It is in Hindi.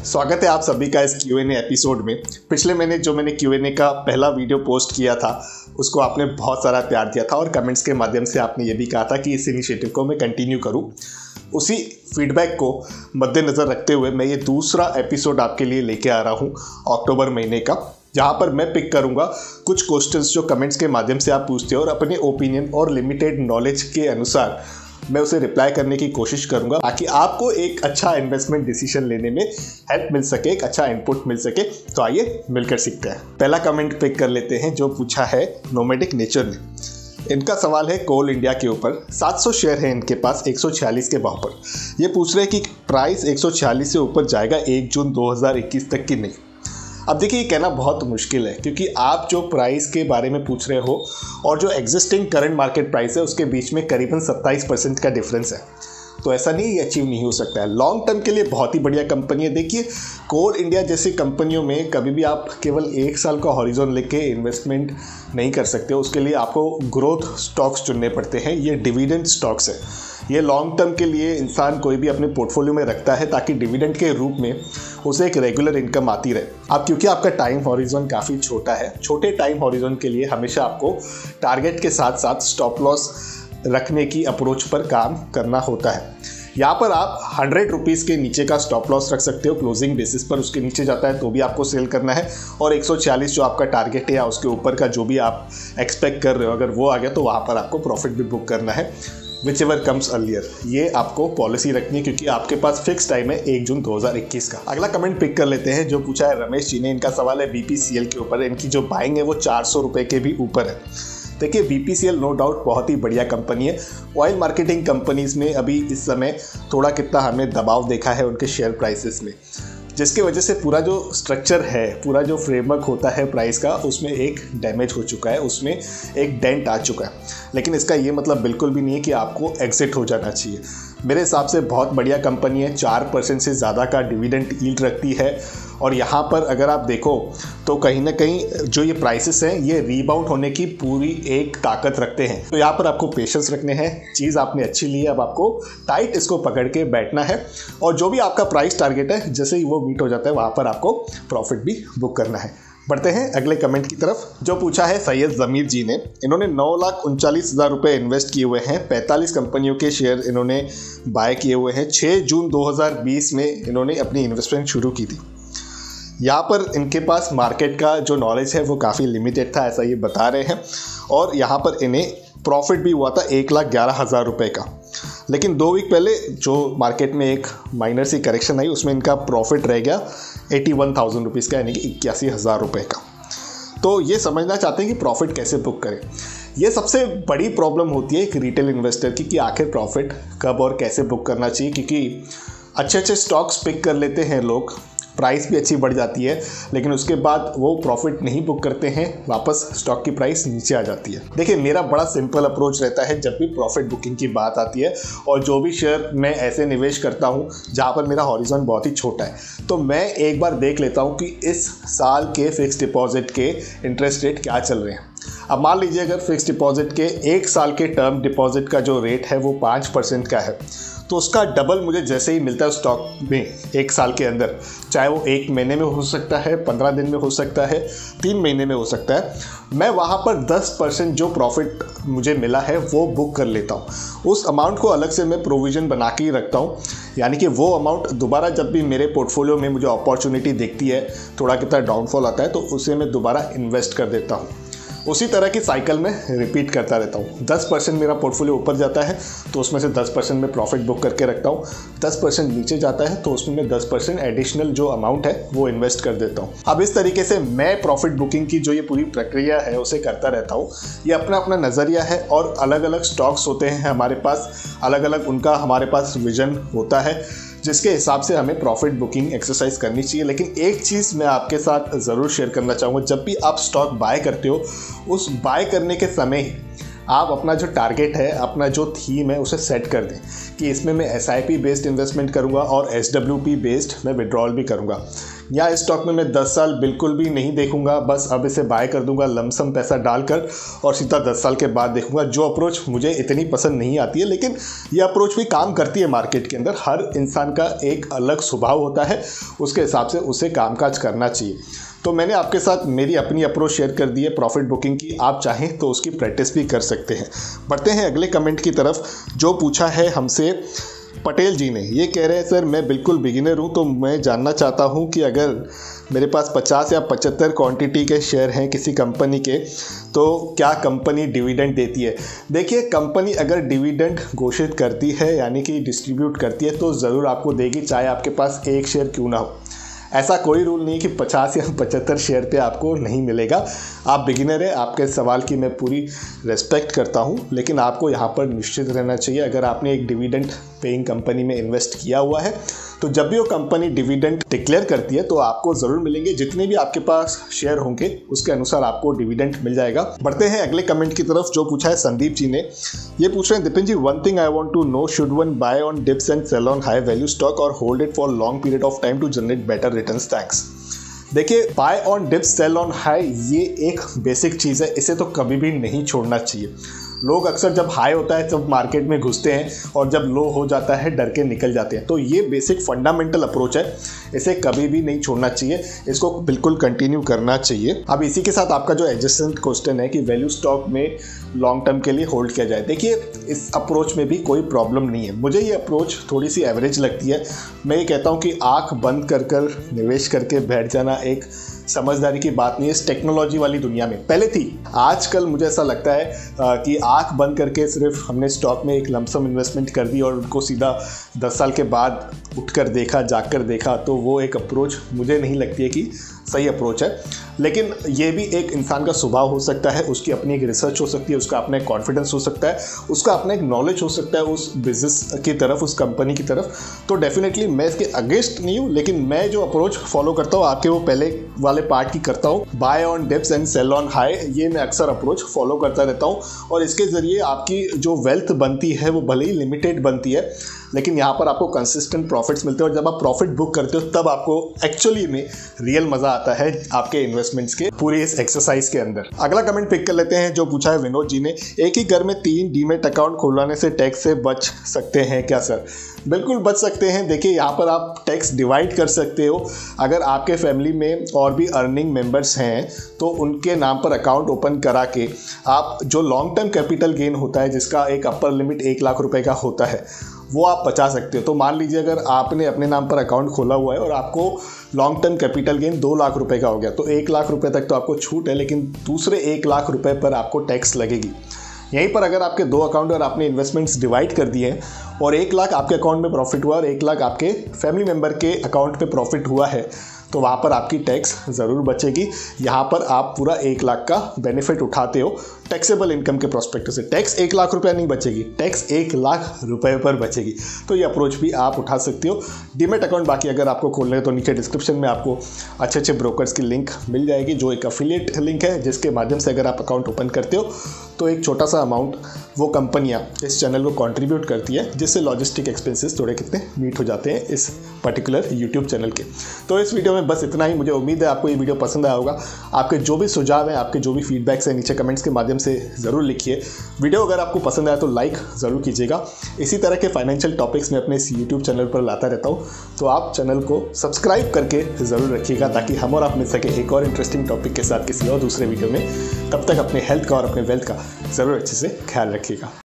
स्वागत है आप सभी का इस Q&A एपिसोड में। पिछले महीने जो मैंने Q&A का पहला वीडियो पोस्ट किया था उसको आपने बहुत सारा प्यार दिया था और कमेंट्स के माध्यम से आपने ये भी कहा था कि इस इनिशिएटिव को मैं कंटिन्यू करूं। उसी फीडबैक को मद्देनज़र रखते हुए मैं ये दूसरा एपिसोड आपके लिए लेके आ रहा हूं अक्टूबर महीने का, जहां पर मैं पिक करूंगा कुछ क्वेश्चंस जो कमेंट्स के माध्यम से आप पूछते हो और अपने ओपिनियन और लिमिटेड नॉलेज के अनुसार मैं उसे रिप्लाई करने की कोशिश करूंगा ताकि आपको एक अच्छा इन्वेस्टमेंट डिसीजन लेने में हेल्प मिल सके, एक अच्छा इनपुट मिल सके। तो आइए मिलकर सीखते हैं। पहला कमेंट पिक कर लेते हैं जो पूछा है नोमैडिक नेचर ने। इनका सवाल है कोल इंडिया के ऊपर। 700 शेयर है इनके पास 146 के भाव पर। ये पूछ रहे हैं कि प्राइस 146 से ऊपर जाएगा 1 जून 2021 तक की नहीं। अब देखिए ये कहना बहुत मुश्किल है क्योंकि आप जो प्राइस के बारे में पूछ रहे हो और जो एग्जिस्टिंग करंट मार्केट प्राइस है उसके बीच में करीबन 27% का डिफरेंस है। तो ऐसा नहीं ये अचीव नहीं हो सकता है। लॉन्ग टर्म के लिए बहुत ही बढ़िया कंपनी है। देखिए कोल इंडिया जैसी कंपनियों में कभी भी आप केवल 1 साल का हॉरिजॉन लेके इन्वेस्टमेंट नहीं कर सकते। उसके लिए आपको ग्रोथ स्टॉक्स चुनने पड़ते हैं। ये डिविडेंड स्टॉक्स है। ये लॉन्ग टर्म के लिए इंसान कोई भी अपने पोर्टफोलियो में रखता है ताकि डिविडेंड के रूप में उसे एक रेगुलर इनकम आती रहे। अब क्योंकि आपका टाइम हॉरिजॉन काफ़ी छोटा है, छोटे टाइम हॉरिजॉन के लिए हमेशा आपको टारगेट के साथ साथ स्टॉप लॉस रखने की अप्रोच पर काम करना होता है। यहाँ पर आप 100 रुपीज़ के नीचे का स्टॉप लॉस रख सकते हो क्लोजिंग बेसिस पर। उसके नीचे जाता है तो भी आपको सेल करना है और 140 जो आपका टारगेट है या उसके ऊपर का जो भी आप एक्सपेक्ट कर रहे हो अगर वो आ गया तो वहाँ पर आपको प्रॉफिट भी बुक करना है विच एवर कम्स अर्लियर। ये आपको पॉलिसी रखनी है क्योंकि आपके पास फिक्स टाइम है 1 जून 2021 का। अगला कमेंट पिक कर लेते हैं जो पूछा है रमेश जी ने। इनका सवाल है BPCL के ऊपर। इनकी जो बाइंग है वो 400 रुपये के भी ऊपर है। देखिए BPCL नो डाउट बहुत ही बढ़िया कंपनी है। ऑयल मार्केटिंग कंपनीज में अभी इस समय थोड़ा कितना हमने दबाव देखा है उनके शेयर प्राइसेस में, जिसकी वजह से पूरा जो स्ट्रक्चर है, पूरा जो फ्रेमवर्क होता है प्राइस का, उसमें एक डैमेज हो चुका है, उसमें एक डेंट आ चुका है। लेकिन इसका ये मतलब बिल्कुल भी नहीं है कि आपको एग्जिट हो जाना चाहिए। मेरे हिसाब से बहुत बढ़िया कंपनी है। 4% से ज़्यादा का डिविडेंड यील्ड रखती है और यहाँ पर अगर आप देखो तो कहीं ना कहीं जो ये प्राइसेस हैं ये रीबाउंड होने की पूरी एक ताकत रखते हैं। तो यहाँ पर आपको पेशेंस रखने हैं। चीज़ आपने अच्छी ली है, अब आपको टाइट इसको पकड़ के बैठना है और जो भी आपका प्राइस टारगेट है जैसे ही वो मीट हो जाता है वहाँ पर आपको प्रॉफिट भी बुक करना है। बढ़ते हैं अगले कमेंट की तरफ जो पूछा है सैयद ज़मीर जी ने। इन्होंने 9,39,000 रुपये इन्वेस्ट किए हुए हैं। 45 कंपनियों के शेयर इन्होंने बाय किए हुए हैं। 6 जून 2020 में इन्होंने अपनी इन्वेस्टमेंट शुरू की थी। यहाँ पर इनके पास मार्केट का जो नॉलेज है वो काफ़ी लिमिटेड था, ऐसा ये बता रहे हैं। और यहाँ पर इन्हें प्रॉफिट भी हुआ था 1,11,000 रुपये का। लेकिन 2 वीक पहले जो मार्केट में एक माइनर सी करेक्शन आई उसमें इनका प्रॉफिट रह गया 81,000 रुपीज़ का, यानी कि 81,000 रुपये का। तो ये समझना चाहते हैं कि प्रॉफिट कैसे बुक करें। ये सबसे बड़ी प्रॉब्लम होती है एक रिटेल इन्वेस्टर की कि आखिर प्रॉफिट कब और कैसे बुक करना चाहिए, क्योंकि अच्छे स्टॉक्स पिक कर लेते हैं लोग, प्राइस भी अच्छी बढ़ जाती है, लेकिन उसके बाद वो प्रॉफिट नहीं बुक करते हैं, वापस स्टॉक की प्राइस नीचे आ जाती है। देखिए मेरा बड़ा सिंपल अप्रोच रहता है जब भी प्रॉफिट बुकिंग की बात आती है और जो भी शेयर मैं ऐसे निवेश करता हूँ जहाँ पर मेरा हॉरिजॉन बहुत ही छोटा है, तो मैं एक बार देख लेता हूँ कि इस साल के फिक्स डिपॉजिट के इंटरेस्ट रेट क्या चल रहे हैं। अब मान लीजिए अगर फिक्स डिपॉजिट के 1 साल के टर्म डिपॉजिट का जो रेट है वो 5% का है, तो उसका डबल मुझे जैसे ही मिलता है स्टॉक में 1 साल के अंदर, चाहे वो 1 महीने में हो सकता है, 15 दिन में हो सकता है, 3 महीने में हो सकता है, मैं वहाँ पर 10% जो प्रॉफिट मुझे मिला है वो बुक कर लेता हूँ। उस अमाउंट को अलग से मैं प्रोविज़न बना के ही रखता हूँ, यानी कि वो अमाउंट दोबारा जब भी मेरे पोर्टफोलियो में मुझे अपॉर्चुनिटी दिखती है, थोड़ा कितना डाउनफॉल आता है, तो उसे मैं दोबारा इन्वेस्ट कर देता हूँ। उसी तरह की साइकिल में रिपीट करता रहता हूँ। 10% मेरा पोर्टफोलियो ऊपर जाता है तो उसमें से 10% में प्रॉफिट बुक करके रखता हूँ। 10% नीचे जाता है तो उसमें मैं 10% एडिशनल जो अमाउंट है वो इन्वेस्ट कर देता हूँ। अब इस तरीके से मैं प्रॉफिट बुकिंग की जो ये पूरी प्रक्रिया है उसे करता रहता हूँ। ये अपना अपना नज़रिया है और अलग अलग स्टॉक्स होते हैं हमारे पास, अलग अलग उनका हमारे पास विजन होता है जिसके हिसाब से हमें प्रॉफिट बुकिंग एक्सरसाइज करनी चाहिए। लेकिन एक चीज़ मैं आपके साथ ज़रूर शेयर करना चाहूँगा, जब भी आप स्टॉक बाय करते हो उस बाय करने के समय ही आप अपना जो टारगेट है, अपना जो थीम है उसे सेट कर दें कि इसमें मैं SIP बेस्ड इन्वेस्टमेंट करूँगा और SWP बेस्ड मैं विड्रॉल भी करूँगा। या इस स्टॉक में मैं 10 साल बिल्कुल भी नहीं देखूंगा, बस अब इसे बाय कर दूंगा लमसम पैसा डालकर और सीधा 10 साल के बाद देखूंगा। जो अप्रोच मुझे इतनी पसंद नहीं आती है, लेकिन यह अप्रोच भी काम करती है मार्केट के अंदर। हर इंसान का एक अलग स्वभाव होता है, उसके हिसाब से उसे कामकाज करना चाहिए। तो मैंने आपके साथ मेरी अपनी अप्रोच शेयर कर दी है प्रॉफिट बुकिंग की, आप चाहें तो उसकी प्रैक्टिस भी कर सकते हैं। बढ़ते हैं अगले कमेंट की तरफ, जो पूछा है हमसे पटेल जी ने। ये कह रहे हैं सर मैं बिल्कुल बिगिनर हूँ, तो मैं जानना चाहता हूँ कि अगर मेरे पास 50 या 75 क्वांटिटी के शेयर हैं किसी कंपनी के, तो क्या कंपनी डिविडेंड देती है। देखिए, कंपनी अगर डिविडेंड घोषित करती है यानी कि डिस्ट्रीब्यूट करती है तो ज़रूर आपको देगी, चाहे आपके पास एक शेयर क्यों ना हो। ऐसा कोई रूल नहीं कि 50 या 75 शेयर पे आपको नहीं मिलेगा। आप बिगिनर है, आपके सवाल की मैं पूरी रेस्पेक्ट करता हूँ, लेकिन आपको यहाँ पर निश्चित रहना चाहिए। अगर आपने एक डिविडेंड पेइंग कंपनी में इन्वेस्ट किया हुआ है तो जब भी वो कंपनी डिविडेंड डिक्लेयर करती है तो आपको ज़रूर मिलेंगे। जितने भी आपके पास शेयर होंगे उसके अनुसार आपको डिविडेंड मिल जाएगा। बढ़ते हैं अगले कमेंट की तरफ, जो पूछा है संदीप जी ने। ये पूछ रहे हैं Dipin ji, one thing I want to know, should one buy on dips and sell on high value stock और hold it for long period of time to generate better returns? Thanks. देखिए, buy on dips sell on high ये एक बेसिक चीज़ है, इसे तो कभी भी नहीं छोड़ना चाहिए। लोग अक्सर जब हाई होता है तब मार्केट में घुसते हैं और जब लो हो जाता है डर के निकल जाते हैं। तो ये बेसिक फंडामेंटल अप्रोच है, इसे कभी भी नहीं छोड़ना चाहिए, इसको बिल्कुल कंटिन्यू करना चाहिए। अब इसी के साथ आपका जो एडजेसेंट क्वेश्चन है कि वैल्यू स्टॉक में लॉन्ग टर्म के लिए होल्ड किया जाए, देखिए इस अप्रोच में भी कोई प्रॉब्लम नहीं है। मुझे ये अप्रोच थोड़ी सी एवरेज लगती है। मैं ये कहता हूँ कि आँख बंद कर निवेश करके बैठ जाना एक समझदारी की बात नहीं है इस टेक्नोलॉजी वाली दुनिया में। पहले थी, आजकल मुझे ऐसा लगता है कि आंख बंद करके सिर्फ हमने स्टॉक में एक लमसम इन्वेस्टमेंट कर दी और उनको सीधा 10 साल के बाद उठकर देखा, जाकर देखा, तो वो एक अप्रोच मुझे नहीं लगती है कि सही अप्रोच है। लेकिन ये भी एक इंसान का स्वभाव हो सकता है, उसकी अपनी एक रिसर्च हो सकती है, उसका अपना एक कॉन्फिडेंस हो सकता है, उसका अपना एक नॉलेज हो सकता है उस बिजनेस की तरफ, उस कंपनी की तरफ। तो डेफिनेटली मैं इसके अगेंस्ट नहीं हूँ, लेकिन मैं जो अप्रोच फॉलो करता हूँ आपके वो पहले वाले पार्ट की करता हूँ, buy on dips and sell on high. ये मैं अक्सर अप्रोच फॉलो करता रहता हूँ और इसके ज़रिए आपकी जो वेल्थ बनती है वो भले ही लिमिटेड बनती है, लेकिन यहाँ पर आपको कंसिस्टेंट प्रॉफिट्स मिलते हैं और जब आप प्रॉफिट बुक करते हो तब आपको एक्चुअली में रियल मज़ा आता है आपके इन्वेस्टमेंट्स के पूरी इस एक्सरसाइज के अंदर। अगला कमेंट पिक कर लेते हैं, जो पूछा है विनोद जी ने। एक ही घर में 3 डीमेट अकाउंट खुलवाने से टैक्स से बच सकते हैं क्या सर? बिल्कुल बच सकते हैं। देखिए, यहाँ पर आप टैक्स डिवाइड कर सकते हो। अगर आपके फैमिली में और भी अर्निंग मेंबर्स हैं तो उनके नाम पर अकाउंट ओपन करा के आप जो लॉन्ग टर्म कैपिटल गेन होता है, जिसका एक अपर लिमिट 1 लाख रुपए का होता है, वो आप बचा सकते हो। तो मान लीजिए अगर आपने अपने नाम पर अकाउंट खोला हुआ है और आपको long term capital gain 2 lakh रुपए का हो गया, तो 1 लाख रुपए तक तो आपको छूट है, लेकिन दूसरे 1 लाख रुपए पर आपको टैक्स लगेगी। यहीं पर अगर आपके 2 अकाउंट और आपने इन्वेस्टमेंट्स डिवाइड कर दिए हैं और 1 लाख आपके अकाउंट में प्रॉफिट हुआ और 1 लाख आपके फैमिली मेम्बर के अकाउंट पे प्रॉफिट हुआ है, तो वहाँ पर आपकी टैक्स ज़रूर बचेगी। यहाँ पर आप पूरा 1 लाख का बेनिफिट उठाते हो टैक्सेबल इनकम के प्रोस्पेक्ट से। टैक्स 1 लाख रुपया नहीं बचेगी, टैक्स 1 लाख रुपए पर बचेगी। तो ये अप्रोच भी आप उठा सकते हो। डीमेट अकाउंट बाकी अगर आपको खोलना है तो नीचे डिस्क्रिप्शन में आपको अच्छे अच्छे ब्रोकर्स की लिंक मिल जाएगी, जो एक अफिलिएट लिंक है, जिसके माध्यम से अगर आप अकाउंट ओपन करते हो तो एक छोटा सा अमाउंट वो कंपनियां इस चैनल को कंट्रीब्यूट करती है, जिससे लॉजिस्टिक एक्सपेंसेस थोड़े कितने मीट हो जाते हैं इस पर्टिकुलर यूट्यूब चैनल के। तो इस वीडियो में बस इतना ही। मुझे उम्मीद है आपको ये वीडियो पसंद आया होगा। आपके जो भी सुझाव हैं, आपके जो भी फीडबैक्स हैं, नीचे कमेंट्स के माध्यम से ज़रूर लिखिए। वीडियो अगर आपको पसंद आया तो लाइक ज़रूर कीजिएगा। इसी तरह के फाइनेंशियल टॉपिक्स मैं अपने इस यूट्यूब चैनल पर लाता रहता हूँ, तो आप चैनल को सब्सक्राइब करके ज़रूर रखिएगा, ताकि हम और आप मिल सके एक और इंटरेस्टिंग टॉपिक के साथ किसी और दूसरे वीडियो में। तब तक अपने हेल्थ का और अपने वेल्थ का ज़रूर अच्छे से ख्याल रखिएगा।